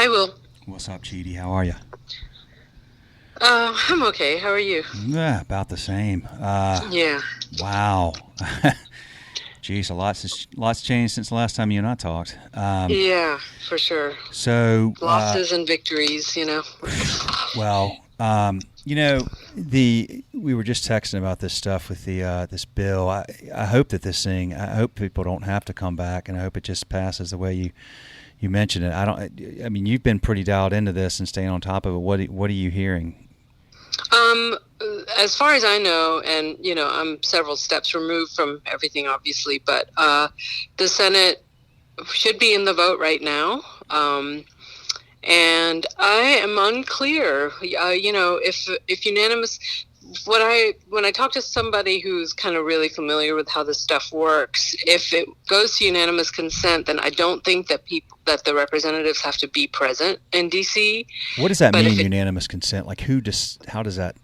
Hi, Will. What's up, Cheetie? How are you? I'm okay. How are you? Yeah, about the same. Yeah. Wow. Geez, lots changed since the last time you and I talked. Yeah, for sure. So, Losses and victories. well, we were just texting about this stuff with the this bill. I hope that this thing. I hope people don't have to come back, and I hope it just passes the way you mentioned it. I mean, you've been pretty dialed into this and staying on top of it. What are you hearing? Um, as far as I know, and I'm several steps removed from everything, obviously, but the Senate should be in the vote right now. And I am unclear. If unanimous. When I talk to somebody who's kind of really familiar with how this stuff works, if it goes to unanimous consent, then I don't think that the representatives have to be present in DC. What does that mean, unanimous consent? Like how does that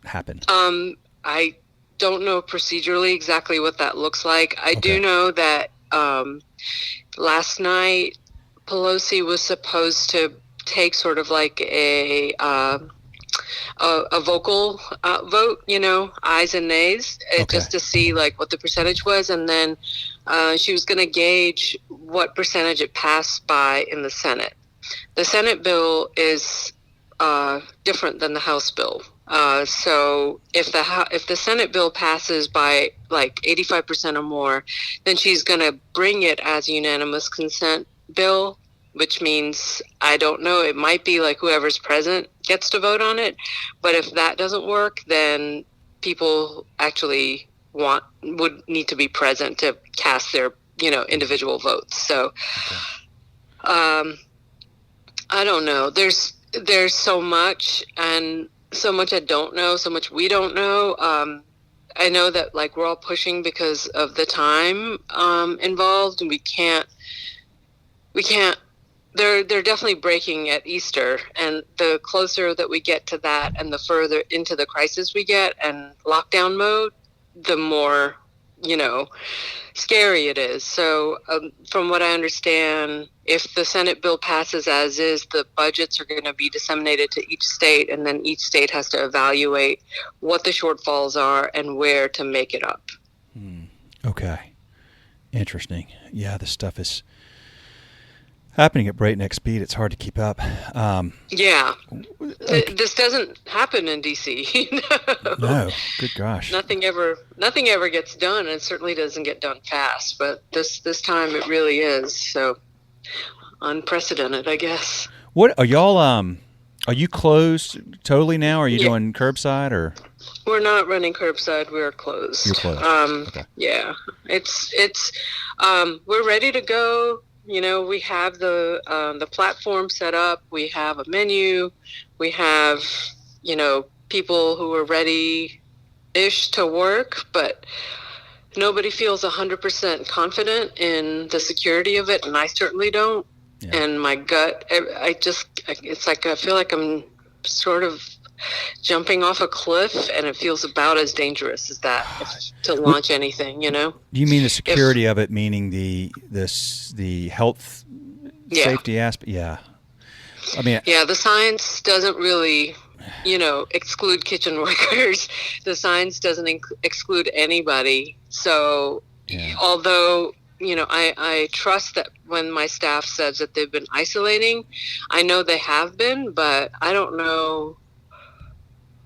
happen? I don't know procedurally exactly what that looks like. I do know that last night Pelosi was supposed to take sort of like a vocal vote, ayes and nays, just to see like what the percentage was, and then she was going to gauge what percentage it passed by in the Senate. The Senate bill is different than the House bill. So if the Senate bill passes by like 85% or more, then she's going to bring it as a unanimous consent bill, which means, I don't know, it might be like whoever's present gets to vote on it. But if that doesn't work, then people actually would need to be present to cast their, individual votes. So, I don't know. There's so much, and so much I don't know, so much we don't know. I know that like we're all pushing because of the time involved, and we can't. They're definitely breaking at Easter, and the closer that we get to that and the further into the crisis we get and lockdown mode, the more, scary it is. So from what I understand, if the Senate bill passes as is, the budgets are going to be disseminated to each state, and then each state has to evaluate what the shortfalls are and where to make it up. Okay. Interesting. Yeah, this stuff is happening at breakneck speed. It's hard to keep up. Yeah. This doesn't happen in DC. No. Good gosh. Nothing ever gets done, and it certainly doesn't get done fast. But this time it really is. So unprecedented, I guess. What are y'all? Are you closed totally now? Are you doing curbside or? We're not running curbside. We're closed. You're closed. Okay. Yeah. It's we're ready to go. We have the platform set up. We have a menu. We have, people who are ready-ish to work, but nobody feels 100% confident in the security of it, and I certainly don't. Yeah. And my gut, it's like I feel like I'm sort of jumping off a cliff, and it feels about as dangerous as that to launch anything, Do you mean the security of it, meaning the health safety aspect? Yeah. I mean, the science doesn't really, exclude kitchen workers. The science doesn't exclude anybody. So, although, I trust that when my staff says that they've been isolating, I know they have been, but I don't know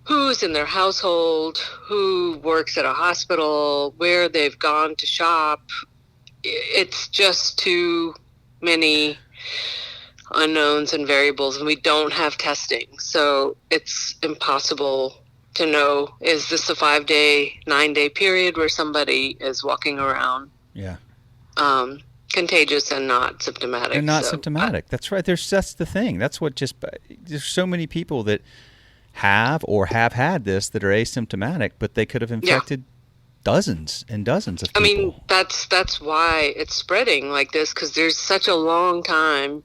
who's in their household, who works at a hospital, where they've gone to shop. It's just too many unknowns and variables, and we don't have testing. So it's impossible to know, is this a 5-day, 9-day period where somebody is walking around contagious and not symptomatic? And not symptomatic. That's right. That's the thing. That's what there's so many people that have had this that are asymptomatic, but they could have infected dozens and dozens of people. I mean, that's why it's spreading like this, because there's such a long time,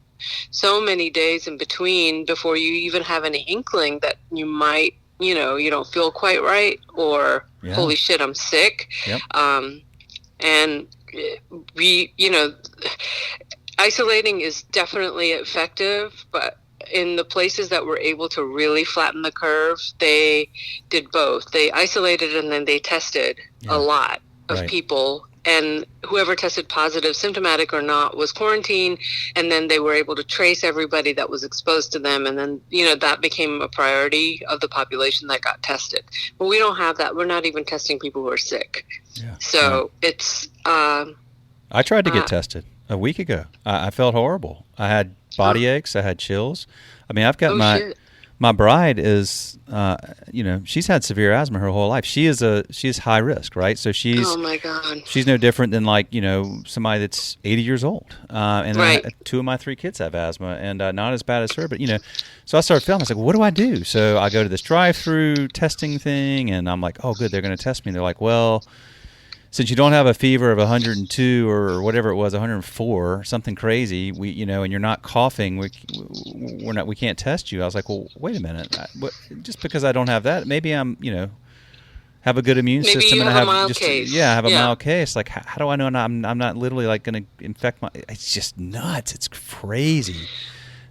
so many days in between before you even have any inkling that you might, you don't feel quite right, or holy shit, I'm sick. Yep. And we, isolating is definitely effective, but in the places that were able to really flatten the curve, they did both. They isolated and then they tested a lot of people, and whoever tested positive, symptomatic or not, was quarantined, and then they were able to trace everybody that was exposed to them, and then, that became a priority of the population that got tested. But we don't have that. We're not even testing people who are sick. So it's... I tried to get tested a week ago. I felt horrible. I had body aches. I had chills. I mean, I've got my bride is, she's had severe asthma her whole life. She's high risk, right? So she's, oh my God, she's no different than somebody that's 80 years old. And 2 of my 3 kids have asthma, and not as bad as her, but so I started feeling, I was like, what do I do? So I go to this drive-through testing thing, and I'm like, oh good, they're going to test me. And they're like, well, since you don't have a fever of 102 or whatever it was, 104, something crazy, and you're not coughing, we can't test you. I was like, well, wait a minute. Just because I don't have that, maybe I'm, have a good immune system and I have mild case. I have a mild case. Like, how do I know I'm not literally like going to infect my? It's just nuts. It's crazy.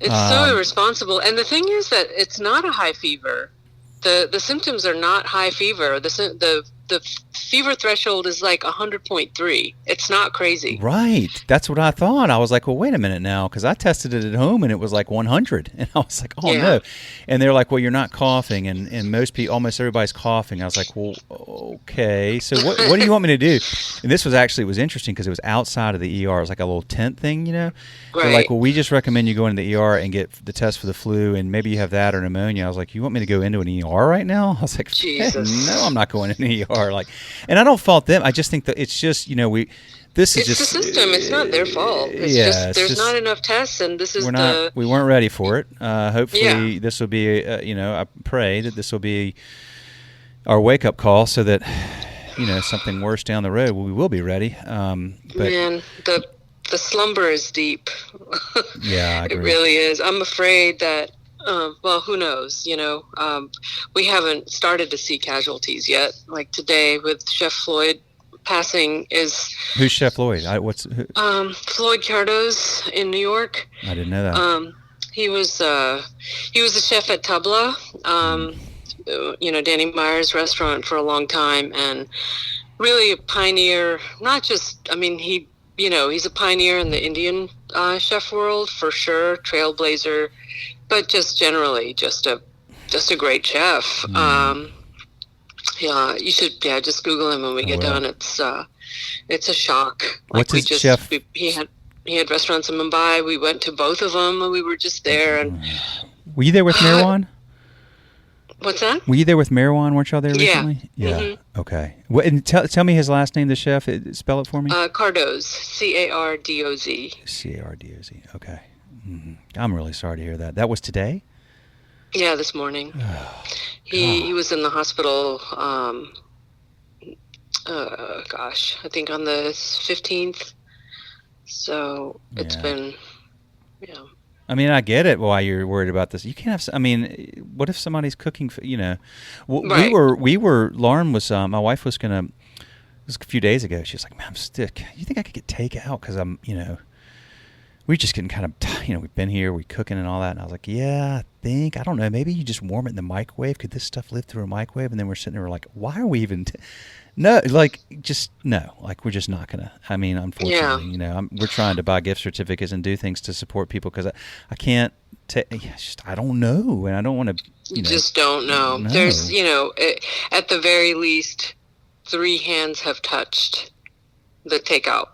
It's so irresponsible. And the thing is that it's not a high fever. The symptoms are not high fever. The fever threshold is like 100.3. It's not crazy. Right. That's what I thought. I was like, well, wait a minute now, because I tested it at home and it was like 100. And I was like, oh, no. And they're like, well, you're not coughing. And almost everybody's coughing. I was like, well, okay. So what do you want me to do? And this was interesting because it was outside of the ER. It was like a little tent thing, Right. They're like, well, we just recommend you go into the ER and get the test for the flu, and maybe you have that or pneumonia. I was like, you want me to go into an ER right now? I was like, Jesus. No, I'm not going in the ER. And I don't fault them. I just think that it's just, this is it's the system. It's not their fault. There's not enough tests, and this is we weren't ready for it. Hopefully this will be, I pray that this will be our wake-up call so that, something worse down the road, we will be ready. But man, the slumber is deep. Yeah, I agree. It really is. I'm afraid that, well, who knows? We haven't started to see casualties yet. Like today with Chef Floyd passing is... Who's Chef Floyd? Floyd Cardo's in New York. I didn't know that. He was a chef at Tabla, Danny Meyer's restaurant for a long time, and really a pioneer. Not just, he's a pioneer in the Indian chef world for sure, trailblazer, but just generally just a great chef. You should just Google him when we get done. It's a shock. What's his chef? He had restaurants in Mumbai. We went to both of them when we were just there. And were you there with Marwan? What's that? Were you there with Marwan? Weren't y'all there recently? Yeah. Mm-hmm. Okay. And tell me his last name, the chef. Spell it for me. Cardoz. Cardoz. Cardoz. Okay. Mm-hmm. I'm really sorry to hear that. That was today? Yeah, this morning. He was in the hospital, I think on the 15th. So it's been, I get it why you're worried about this. You can't have, what if somebody's cooking, Right. Lauren was, my wife was it was a few days ago. She was like, man, I'm sick. You think I could get takeout? Because I'm, we're just getting kind of, we've been here, we're cooking and all that. And I was like, yeah, I don't know, maybe you just warm it in the microwave. Could this stuff live through a microwave? And then we're sitting there, we're like, why are we even, no, we're just not going to, unfortunately, we're trying to buy gift certificates and do things to support people because I can't, I don't know. And I don't want to, You just don't know. No. There's, at the very least, 3 hands have touched the takeout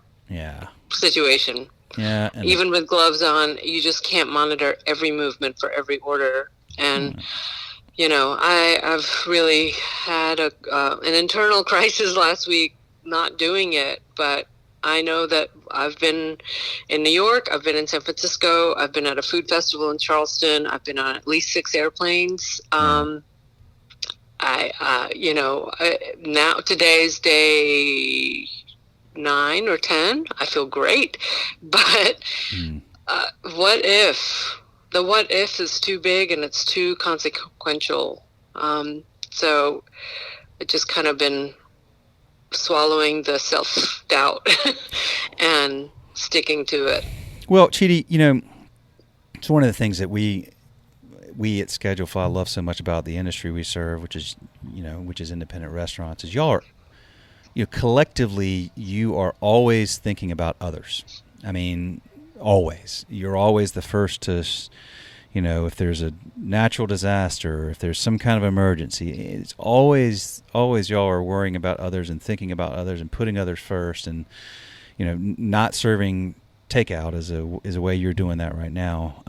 situation. Yeah, even with gloves on, you just can't monitor every movement for every order. And I've really had an internal crisis last week not doing it. But I know that I've been in New York, I've been in San Francisco, I've been at a food festival in Charleston, I've been on at least 6 airplanes. Now today's day 9 or 10, I feel great, but what if is too big and it's too consequential? So it just kind of been swallowing the self-doubt and sticking to it. Well, Cheetie, it's one of the things that we at Schedulefly love so much about the industry we serve, which is independent restaurants, is y'all are, collectively, you are always thinking about others. I mean, always. You're always the first to, if there's a natural disaster, if there's some kind of emergency, it's always y'all are worrying about others and thinking about others and putting others first, and not serving takeout is a way you're doing that right now.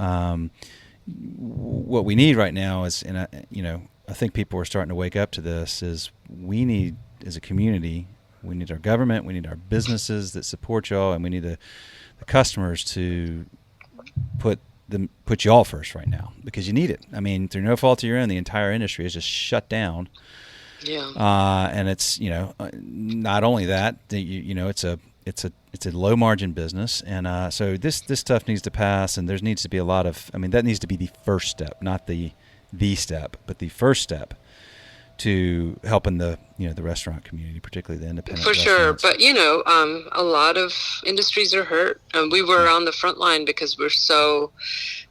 What we need right now is, and I think people are starting to wake up to this, is we need, as a community, we need our government, we need our businesses that support y'all, and we need the customers to put y'all first right now, because you need it. I mean, through no fault of your own, the entire industry is just shut down. Yeah. And it's not only that, it's a low margin business, and so this stuff needs to pass, and there needs to be a lot of. I mean, that needs to be the first step, not the step, but the first step to helping the restaurant community, particularly the independent. For sure, but a lot of industries are hurt. We were on the front line because we're so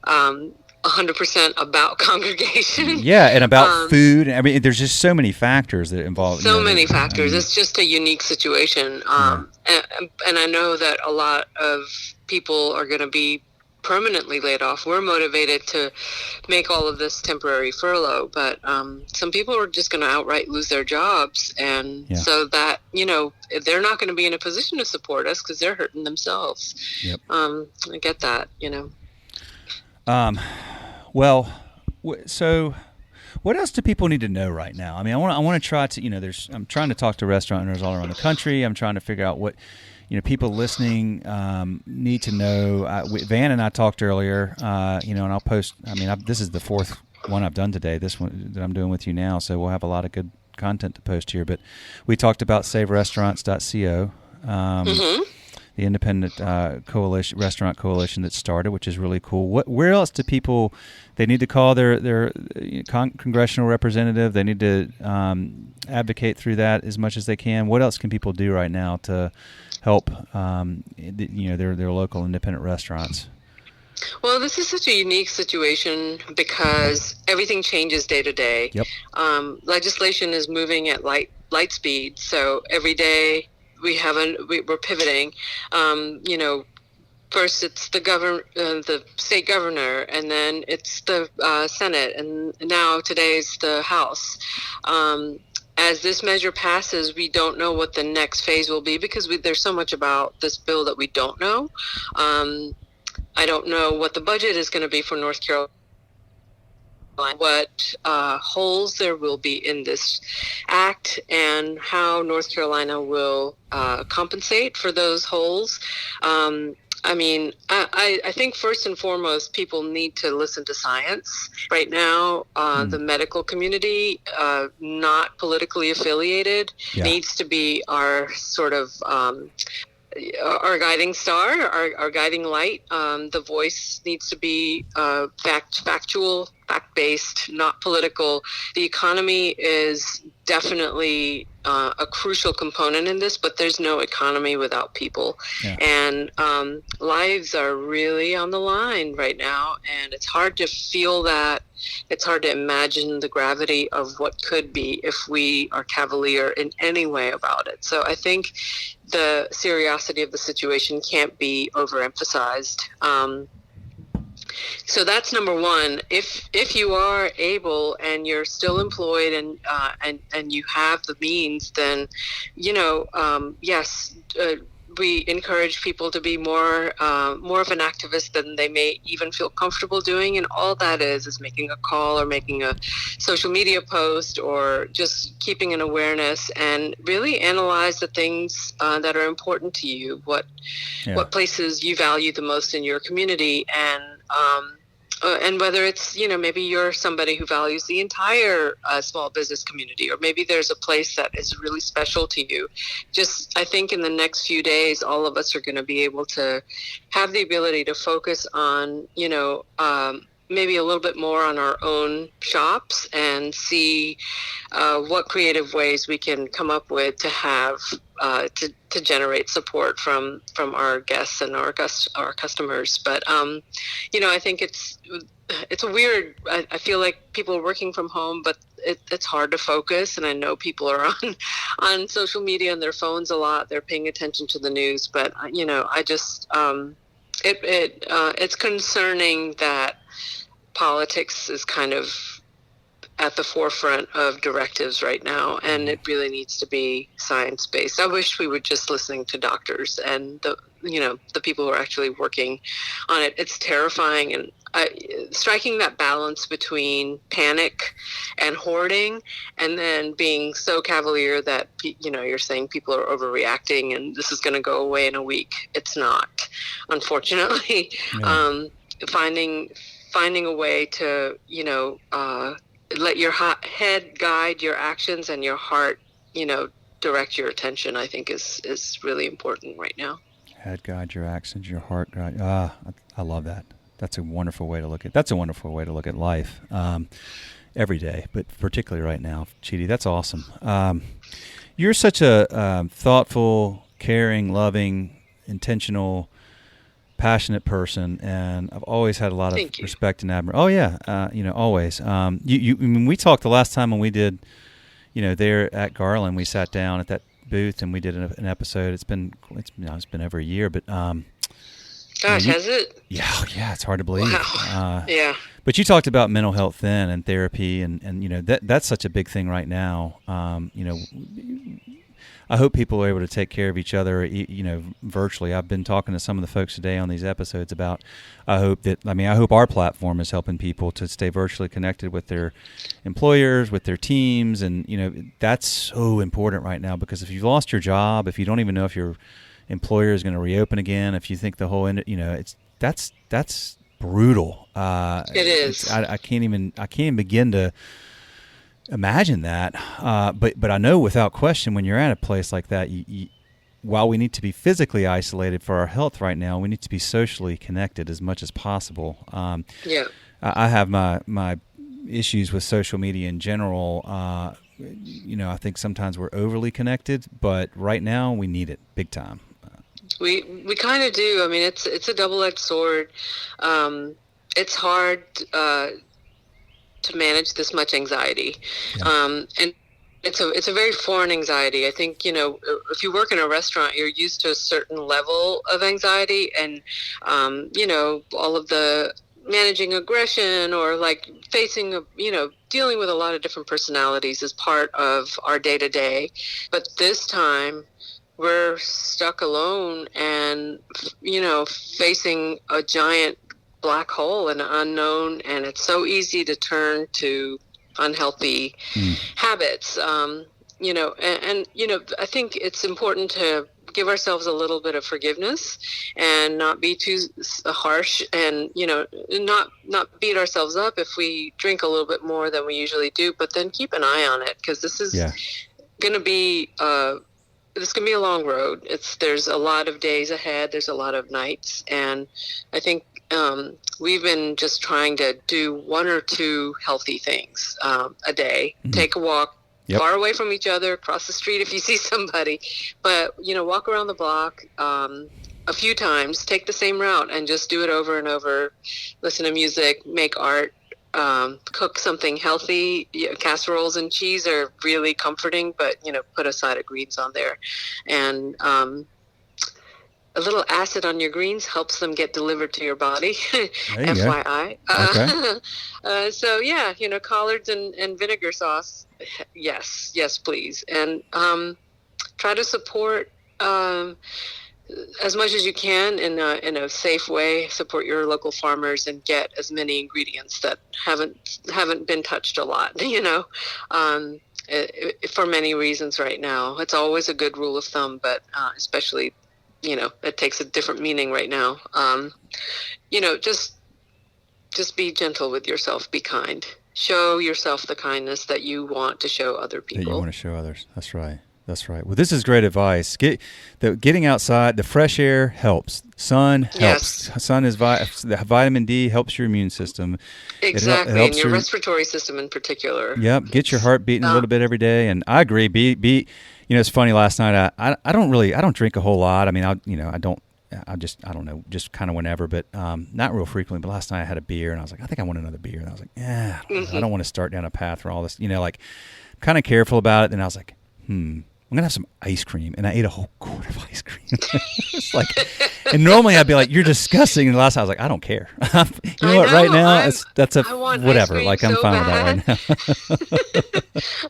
100% about congregation. Yeah, and about food. I mean, there's just so many factors that involve. So many factors. It's just a unique situation. And I know that a lot of people are going to be permanently laid off. We're motivated to make all of this temporary furlough, but some people are just going to outright lose their jobs. And so that, they're not going to be in a position to support us because they're hurting themselves. Yep. I get that, Well, so what else do people need to know right now? I mean, I want to try to, I'm trying to talk to restaurant owners all around the country. I'm trying to figure out what, people listening need to know. Van and I talked earlier, and I'll post. I mean, this is the fourth one I've done today. This one that I'm doing with you now, so we'll have a lot of good content to post here. But we talked about SaveRestaurants.co. The independent restaurant coalition that started, which is really cool. Where else do people? They need to call their congressional representative. They need to advocate through that as much as they can. What else can people do right now to help their local independent restaurants? Well, this is such a unique situation because everything changes day to day. Yep. Legislation is moving at light speed, so every day we're pivoting. First it's the state governor, and then it's the Senate, and now today's the House. As this measure passes, we don't know what the next phase will be because there's so much about this bill that we don't know. I don't know what the budget is going to be for North Carolina, what holes there will be in this act, and how North Carolina will compensate for those holes. I mean, I think first and foremost, people need to listen to science. Right now, the medical community, not politically affiliated, needs to be our sort of our guiding star, our guiding light. The voice needs to be factual, fact-based, not political. The economy is definitely a crucial component in this, but there's no economy without people. Yeah. And lives are really on the line right now, and it's hard to feel that. It's hard to imagine the gravity of what could be if we are cavalier in any way about it. So I think the seriousity of the situation can't be overemphasized. So that's number one. If you are able and you're still employed and you have the means, then yes, we encourage people to be more of an activist than they may even feel comfortable doing, and all that is making a call or making a social media post or just keeping an awareness and really analyze the things that are important to you, what places you value the most in your community, and whether it's, maybe you're somebody who values the entire small business community, or maybe there's a place that is really special to you. Just, I think in the next few days, all of us are going to be able to have the ability to focus on, maybe a little bit more on our own shops and see what creative ways we can come up with to have to generate support from our guests and our customers. But I think it's a weird. I feel like people are working from home, but it's hard to focus. And I know people are on social media and their phones a lot. They're paying attention to the news, but I just it's concerning that politics is kind of at the forefront of directives right now, and it really needs to be science-based. I wish we were just listening to doctors and the people who are actually working on it. It's terrifying, and striking that balance between panic and hoarding, and then being so cavalier that you're saying people are overreacting and this is going to go away in a week. It's not, unfortunately. Yeah. Finding a way to let your head guide your actions and your heart direct your attention, I think is really important right now. Head guide your actions, your heart guide. I love that. That's a wonderful way to look at. That's a wonderful way to look at life every day, but particularly right now, Cheetie. That's awesome. You're such a thoughtful, caring, loving, intentional, passionate person, and I've always had a lot of respect and admiration. Oh yeah, always. I mean, we talked the last time when we did, there at Garland, we sat down at that booth and we did an episode. It's been over a year, but gosh, has it? Yeah, it's hard to believe. Wow. Yeah. But you talked about mental health then and therapy, and that's such a big thing right now. I hope people are able to take care of each other, virtually. I've been talking to some of the folks today on these episodes about, I hope our platform is helping people to stay virtually connected with their employers, with their teams. And, that's so important right now, because if you've lost your job, if you don't even know if your employer is going to reopen again, if you think the whole, that's brutal. It is. I can't even begin to imagine that, but I know without question, when you're at a place like that, while we need to be physically isolated for our health right now, we need to be socially connected as much as possible. Yeah, I have my issues with social media in general. I think sometimes we're overly connected, but right now we need it big time. We kind of do. I mean, it's a double-edged sword. It's hard to manage this much anxiety. Yeah. And it's a very foreign anxiety. I think, if you work in a restaurant, you're used to a certain level of anxiety, and, all of the managing aggression or like facing, dealing with a lot of different personalities is part of our day to day. But this time we're stuck alone and, facing a giant black hole and unknown, and it's so easy to turn to unhealthy habits. I think it's important to give ourselves a little bit of forgiveness and not be too harsh, and not beat ourselves up if we drink a little bit more than we usually do, but then keep an eye on it, because this is going to be a long road. There's a lot of days ahead. There's a lot of nights, and I think we've been just trying to do one or two healthy things a day. Mm-hmm. Take a walk far away from each other, cross the street if you see somebody, but walk around the block a few times, take the same route and just do it over and over. Listen to music, make art, cook something healthy. Casseroles and cheese are really comforting, but put a side of greens on there, and a little acid on your greens helps them get delivered to your body. FYI. Okay. So yeah, collards and vinegar sauce. Yes, please. And try to support as much as you can in a safe way. Support your local farmers and get as many ingredients that haven't been touched a lot. For many reasons right now. It's always a good rule of thumb, but especially. It takes a different meaning right now. Just be gentle with yourself. Be kind. Show yourself the kindness that you want to show other people. That you want to show others. That's right. That's right. Well, this is great advice. Getting outside, the fresh air helps. Sun helps. Yes. Sun is the vitamin D helps your immune system. Exactly, it helps and your respiratory system in particular. Yep. Get your heart beating a little bit every day. And I agree. It's funny. Last night, I don't drink a whole lot. I mean, I don't know, just kind of whenever, but not real frequently. But last night I had a beer, and I was like, I think I want another beer. And I was like, I don't want to start down a path where all this, like, kind of careful about it. And I was like, I'm gonna have some ice cream, and I ate a whole quart of ice cream. It's like, and normally I'd be like, "You're disgusting." And the last time I was like, "I don't care." You know what? Right now, that's a whatever. Like, I'm fine with that right now.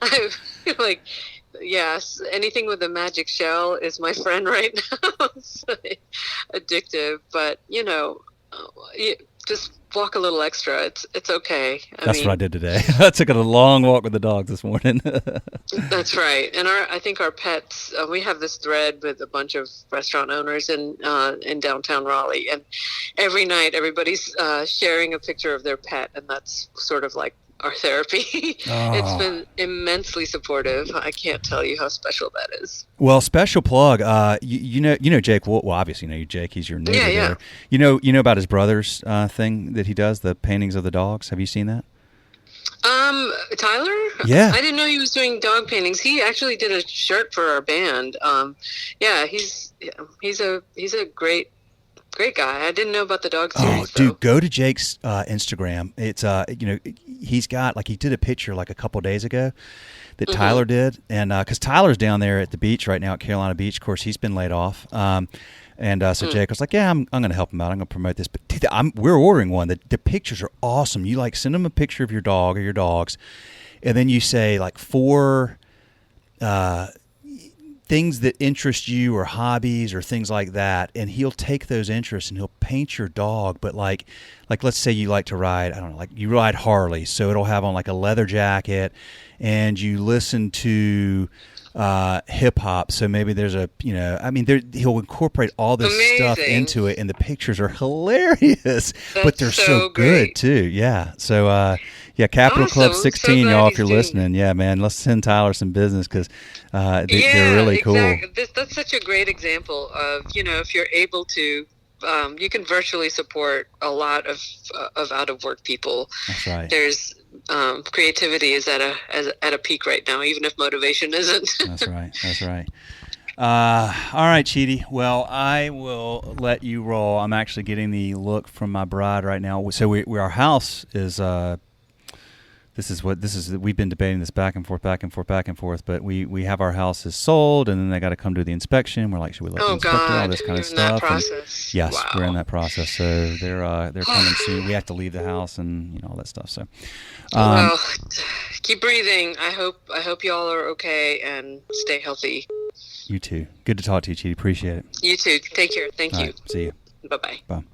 I feel like, yes, anything with a magic shell is my friend right now. It's like addictive, but just walk a little extra. It's okay. That's what I did today. I took a long walk with the dogs this morning. That's right. And I think our pets, we have this thread with a bunch of restaurant owners in downtown Raleigh, and every night everybody's sharing a picture of their pet, and that's sort of like our therapy. It's been immensely supportive. I can't tell you how special that is. Well, special plug. You know Jake. Well, obviously you know Jake. He's your neighbor there. You know about his brother's thing that he does, the paintings of the dogs. Have you seen that? Tyler? Yeah. I didn't know he was doing dog paintings. He actually did a shirt for our band. He's a great guy. I didn't know about the dog series. Oh, dude, go to Jake's Instagram. It's he's got, like, he did a picture like a couple days ago that Tyler did, and because Tyler's down there at the beach right now at Carolina Beach. Of course, he's been laid off. So Jake was like, "Yeah, I'm going to help him out. I'm going to promote this." But we're ordering one. The pictures are awesome. You send him a picture of your dog or your dogs, and then you say like 4 things that interest you or hobbies or things like that, and he'll take those interests and he'll paint your dog. But like let's say you like to ride, I don't know, like you ride Harley, so it'll have on like a leather jacket, and you listen to hip hop, so maybe there's he'll incorporate all this stuff into it, and the pictures are hilarious. But they're so good too. Yeah. So Capital Club 16, y'all, if you're listening, man, let's send Tyler some business, because they're really cool. That's such a great example of, if you're able to, you can virtually support a lot of out of work people. That's right. There's creativity is at a peak right now, even if motivation isn't. That's right. All right, Cheetie. Well, I will let you roll. I'm actually getting the look from my bride right now. So our house is. We've been debating this back and forth, but we have our house is sold, and then they got to come do the inspection. We're like, should we let the inspector, all this kind of stuff? That process. Yes, wow. We're in that process. So they're coming soon. We have to leave the house and all that stuff. So, well, keep breathing. I hope y'all are okay and stay healthy. You too. Good to talk to you, Cheetie. Appreciate it. You too. Take care. Thank you. Right, see you. Bye-bye. Bye.